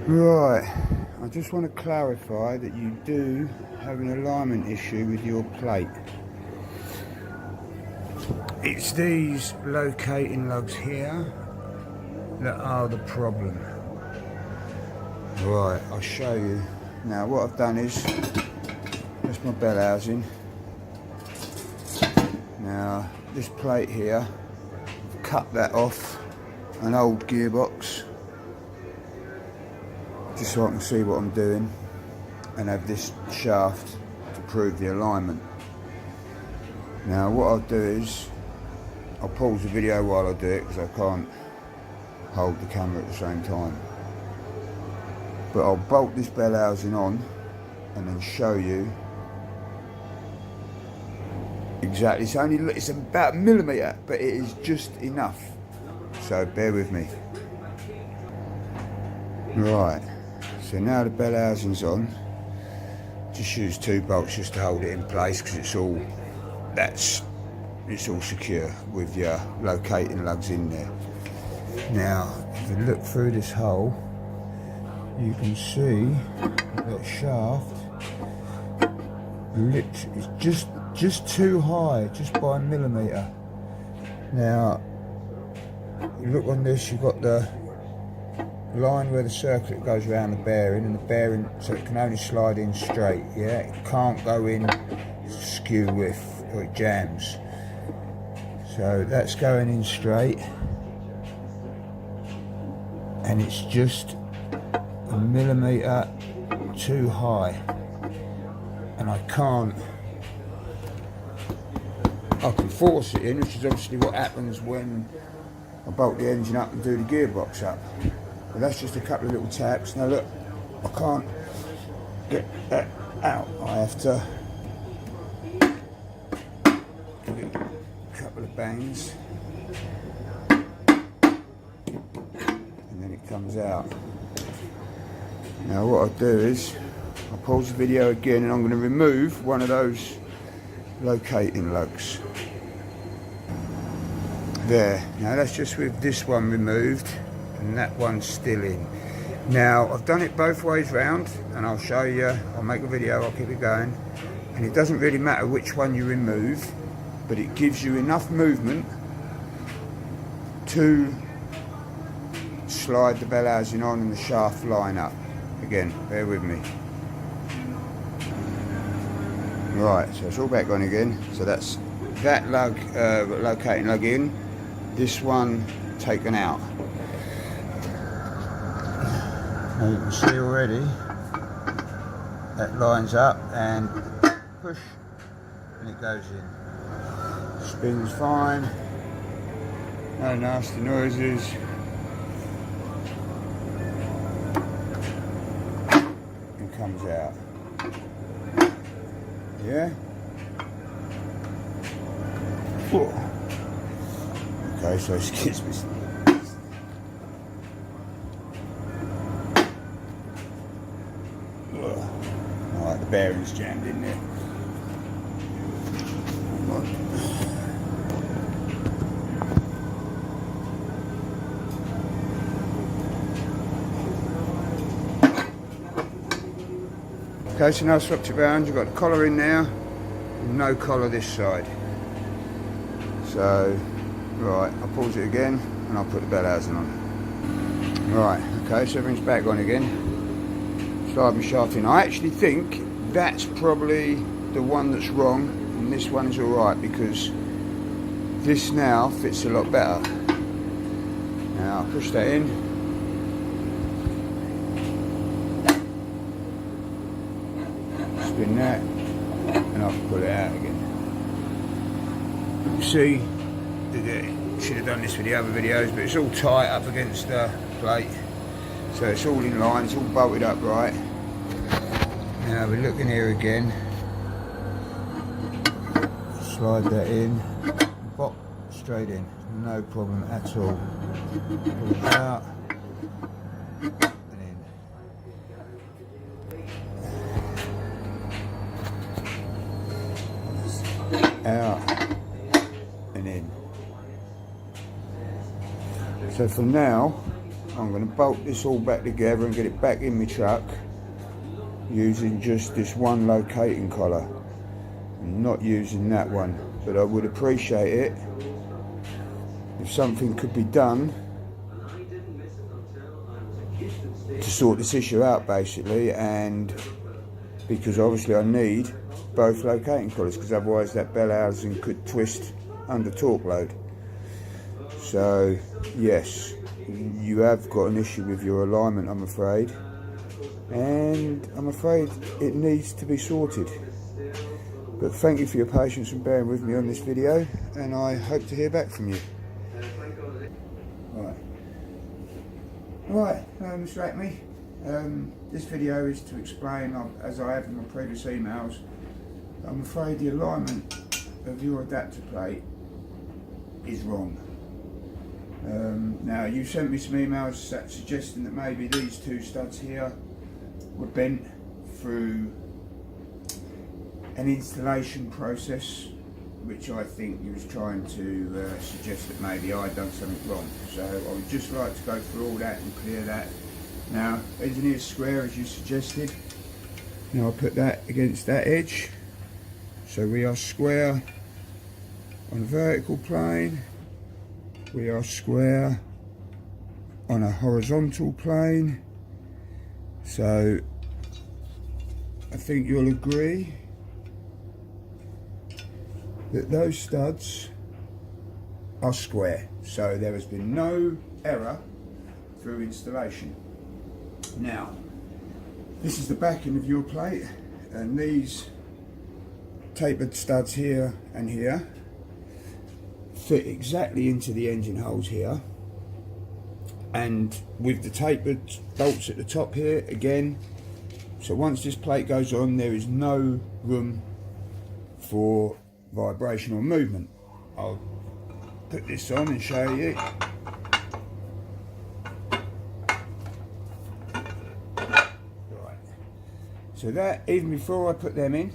Right, I just want to clarify that you do have an alignment issue with your plate. It's these locating lugs here that are the problem. Right, I'll show you. Now what I've done is, that's my bell housing. Now this plate here, I've cut that off an old gearbox, just so I can see what I'm doing, and have this shaft to prove the alignment. Now what I'll do is, I'll pause the video while I do it because I can't hold the camera at the same time. But I'll bolt this bell housing on and then show you exactly. It's about a millimetre, but it is just enough. So bear with me. Right, so now the bell housing's on. Just use 2 bolts just to hold it in place because it's all secure with your locating lugs in there. Now, if you look through this hole, you can see that shaft is just too high, just by a millimetre. Now, you look on this, you've got the line where the circlip goes around the bearing, and the bearing, so it can only slide in straight, yeah? It can't go in skew width or it jams. So that's going in straight, and it's just a millimetre too high, and I can force it in, which is obviously what happens when I bolt the engine up and do the gearbox up. But that's just a couple of little taps. Now look, I can't get that out. I have to give it a couple of bangs, and then it comes out. Now what I'll do is, I'll pause the video again and I'm going to remove one of those locating lugs. There, now that's just with this one removed and that one's still in. Now I've done it both ways round, and I'll show you, I'll make a video, I'll keep it going, and it doesn't really matter which one you remove, but it gives you enough movement to slide the bell housing on and the shaft line up. Again, bear with me. Right, so it's all back on again. So that's that lug, locating lug in, this one taken out. Now you can see already that lines up and push and it goes in. Spins fine, no nasty noises. And comes out. Yeah? Whoa. Okay, so excuse me. Alright, the bearing's jammed in there. Okay, so now I've swapped it round, you've got the collar in there, and no collar this side. So, right, I'll pause it again, and I'll put the bell housing on. Right, okay, so everything's back on again. Slide my shaft in. I actually think that's probably the one that's wrong, and this one is alright, because this now fits a lot better. Now, I'll push that in. Spin that, and I'll pull it out again. You can see, should have done this with the other videos, but it's all tight up against the plate, so it's all in line, it's all bolted up right. Now we're looking here again, slide that in, pop straight in, no problem at all. Pull it out and in. Out and in. So for now, I'm going to bolt this all back together and get it back in my truck using just this one locating collar. I'm not using that one, but I would appreciate it if something could be done to sort this issue out, basically, and because obviously I need both locating collars, because otherwise that bell housing could twist under torque load. So yes, you have got an issue with your alignment, I'm afraid, and I'm afraid it needs to be sorted. But thank you for your patience and bearing with me on this video, and I hope to hear back from you. Right, Mr. Acme, this video is to explain, as I have in my previous emails, I'm afraid the alignment of your adapter plate is wrong. Now, you sent me some emails suggesting that maybe these two studs here were bent through an installation process, which I think you was trying to suggest that maybe I'd done something wrong. So I would just like to go through all that and clear that. Now, engineer's square, as you suggested. Now I'll put that against that edge. So we are square on a vertical plane. We are square on a horizontal plane. So I think you'll agree that those studs are square, so there has been no error through installation. Now, this is the backing of your plate, and these tapered studs here and here fit exactly into the engine holes here, and with the tapered bolts at the top here again, so once this plate goes on, there is no room for vibration or movement. I'll put this on and show you. Right. So that, even before I put them in,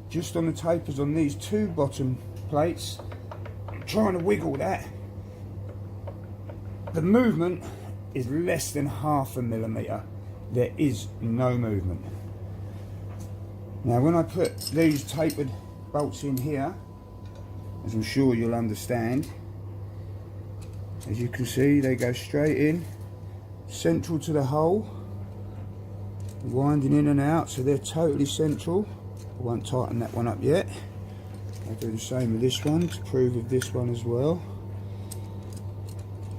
just on the tapers on these two bottom plates, I'm trying to wiggle that. The movement is less than ½ a millimetre. There is no movement. Now when I put these tapered bolts in here, as I'm sure you'll understand, as you can see, they go straight in, central to the hole, winding in and out, so they're totally central. I won't tighten that one up yet. I'll do the same with this one to prove with this one as well.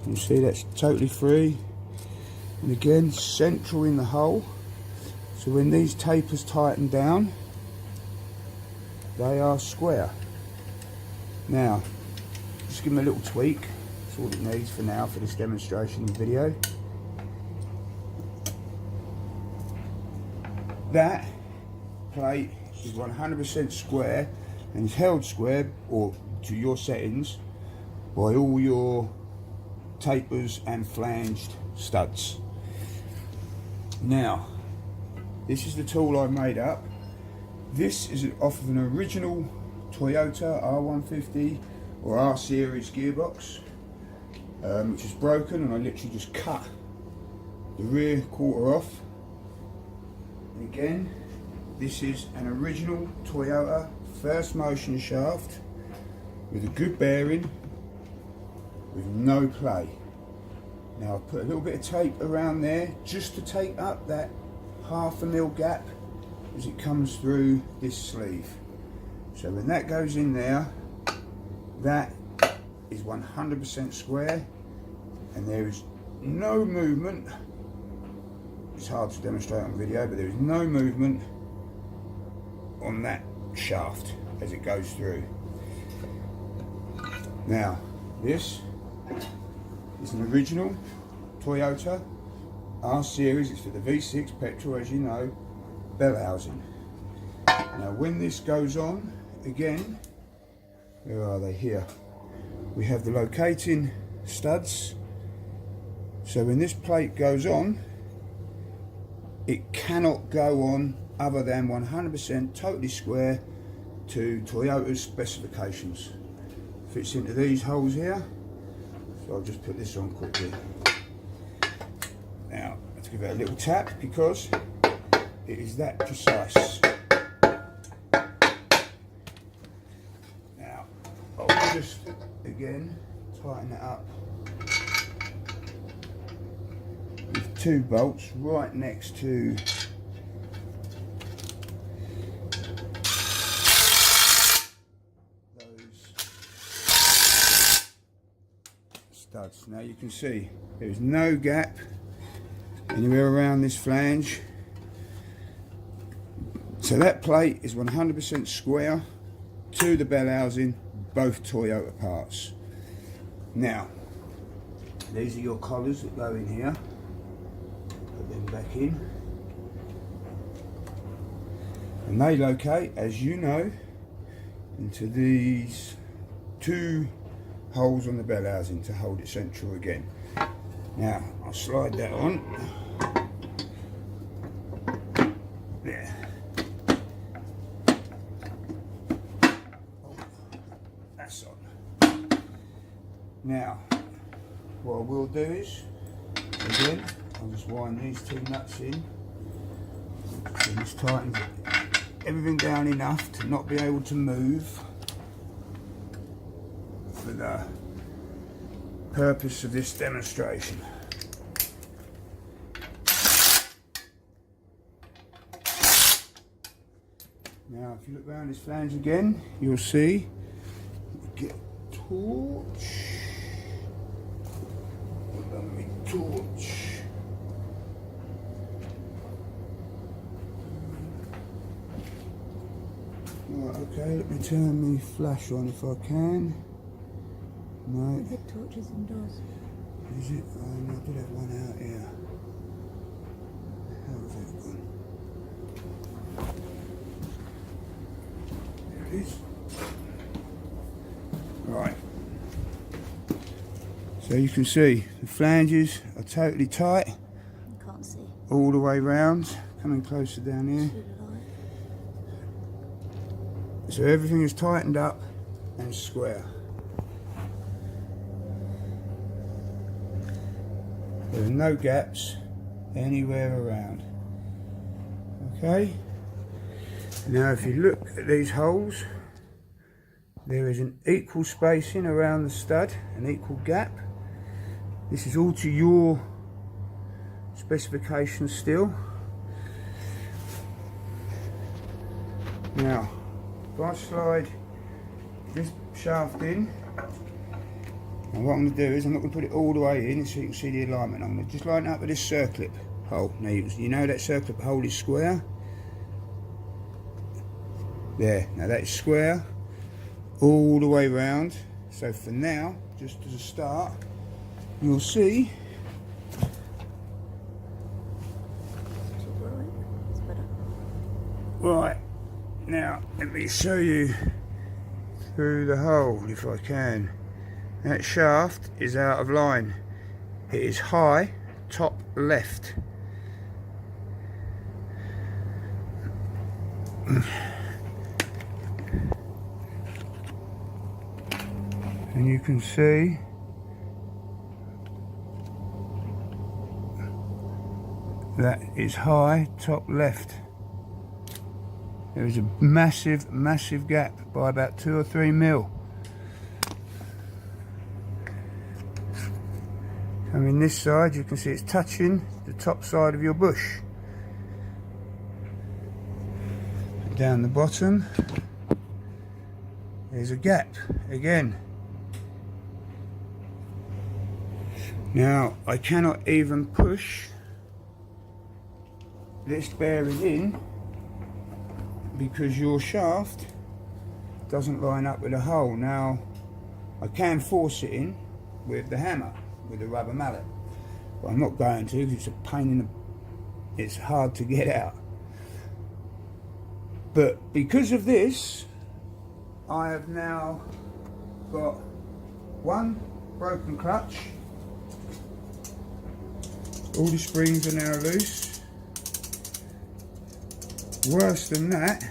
You see that's totally free, and again central in the hole, so when these tapers tighten down, they are square. Now, just give them a little tweak. That's all it needs for now for this demonstration video. That plate is 100% square and is held square, or to your settings, by all your tapers and flanged studs. Now, this is the tool I made up. This is off of an original Toyota R150 or R series gearbox, which is broken, and I literally just cut the rear quarter off. And again, this is an original Toyota first motion shaft with a good bearing, with no play. Now I've put a little bit of tape around there just to take up that ½ a mil gap as it comes through this sleeve. So when that goes in there, that is 100% square, and there is no movement. It's hard to demonstrate on video, but there is no movement on that shaft as it goes through. Now, this is an original Toyota R series. It's for the V6 petrol, as you know, bell housing. Now when this goes on, again, where are they? Here we have the locating studs. So when this plate goes on, it cannot go on other than 100% totally square to Toyota's specifications. Fits into these holes here, so I'll just put this on quickly. to give it a little tap because it is that precise. Now I'll just again tighten it up with 2 bolts right next to those studs. Now you can see there is no gap anywhere around this flange, so that plate is 100% square to the bell housing, both Toyota parts. Now these are your collars that go in here, put them back in, and they locate, as you know, into these 2 holes on the bell housing to hold it central again. Now I'll slide that on. There. Oh, that's on. Now what I will do is, again, I'll just wind these 2 nuts in and just tighten everything down enough to not be able to move for the purpose of this demonstration. Now if you look around this flange again, you'll see, get a torch, Right, okay, let me turn my flash on if I can. No. The torch is indoors. Is it? Oh, no, I did have one out here. How is that gone? There it is. Right. So you can see the flanges are totally tight. You can't see. All the way round. Coming closer down here. So everything is tightened up and square. There are no gaps anywhere around. Okay? Now if you look at these holes, there is an equal spacing around the stud, an equal gap. This is all to your specifications still. Now, if I slide this shaft in, and what I'm going to do is I'm not going to put it all the way in so you can see the alignment. I'm going to just line it up with this circlip hole. Now you know that circlip hole is square. There, now that is square all the way round. So for now, just as a start, you'll see right. Now let me show you through the hole if I can. That shaft is out of line. It is high, top left. And you can see that is high, top left. There is a massive, massive gap by about 2 or 3 mil. Coming this side, you can see it's touching the top side of your bush. Down the bottom, there's a gap again. Now, I cannot even push this bearing in because your shaft doesn't line up with the hole. Now, I can force it in with the hammer, with the rubber mallet, but I'm not going to because it's a pain in the... it's hard to get out. But because of this, I have now got one broken clutch. All the springs are now loose. Worse than that,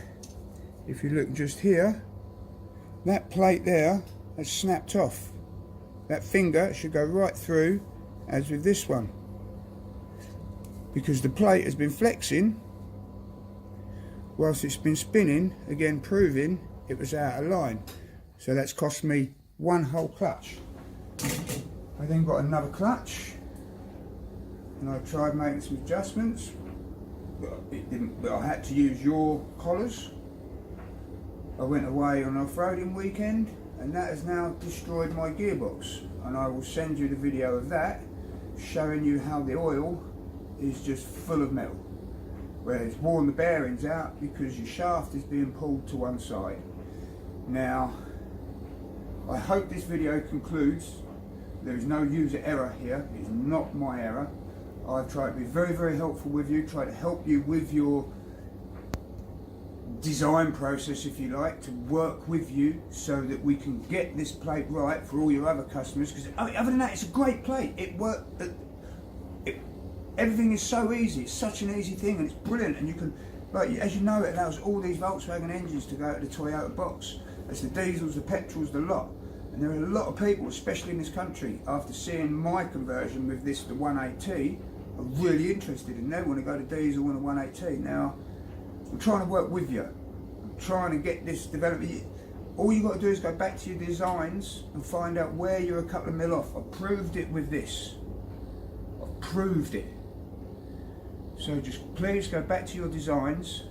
if you look just here, that plate there has snapped off. That finger should go right through, as with this one, because the plate has been flexing whilst it's been spinning, again proving it was out of line. So that's cost me one whole clutch. I then got another clutch and I tried making some adjustments, but it didn't. But I had to use your collars. I went away on an off-roading weekend and that has now destroyed my gearbox, and I will send you the video of that showing you how the oil is just full of metal, where it's worn the bearings out because your shaft is being pulled to one side. Now I hope this video concludes there is no user error here. It's not my error. I've tried to be very, very helpful with you, try to help you with your design process, if you like, to work with you so that we can get this plate right for all your other customers. Because other than that, it's a great plate. It worked. Everything is so easy. It's such an easy thing, and it's brilliant. And you can, like, as you know, it allows all these Volkswagen engines to go to the Toyota box. It's the diesels, the petrols, the lot. And there are a lot of people, especially in this country, after seeing my conversion with this, the 180T, are really interested and they want to go to diesel and a 180T. Now, I'm trying to work with you. I'm trying to get this developed. All you got to do is go back to your designs and find out where you're a couple of mil off. I proved it with this. I've proved it. So just please go back to your designs,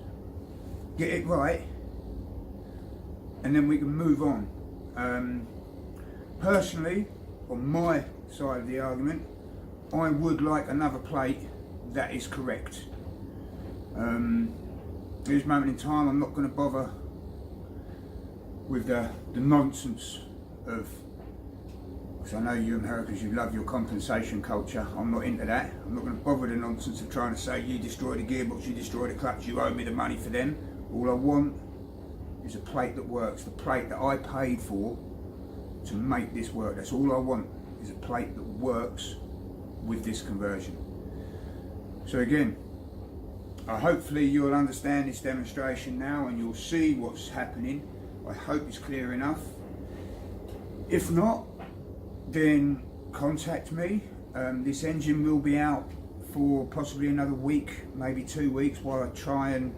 get it right, and then we can move on. Personally, on my side of the argument, I would like another plate that is correct. At this moment in time, I'm not going to bother with the nonsense of, because I know you Americans, you love your compensation culture. I'm not into that. I'm not going to bother with the nonsense of trying to say you destroyed the gearbox, you destroyed the clutch, you owe me the money for them. All I want is a plate that works, the plate that I paid for to make this work. That's all I want, is a plate that works with this conversion. So again, hopefully you'll understand this demonstration now and you'll see what's happening. I hope it's clear enough. If not, then contact me. This engine will be out for possibly another week, maybe 2 weeks, while I try and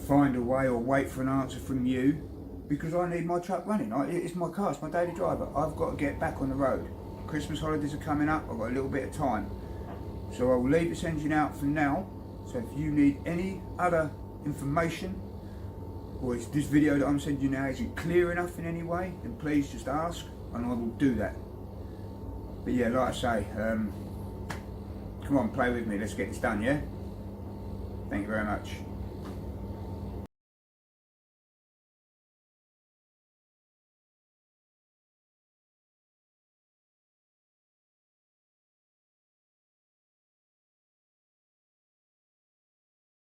find a way or wait for an answer from you, because I need my truck running. It's my car, it's my daily driver. I've got to get back on the road. Christmas holidays are coming up, I've got a little bit of time. So I will leave this engine out for now. So if you need any other information, or if this video that I'm sending you now isn't clear enough in any way, then please just ask and I will do that. But yeah, like I say, come on, play with me, let's get this done, yeah? Thank you very much.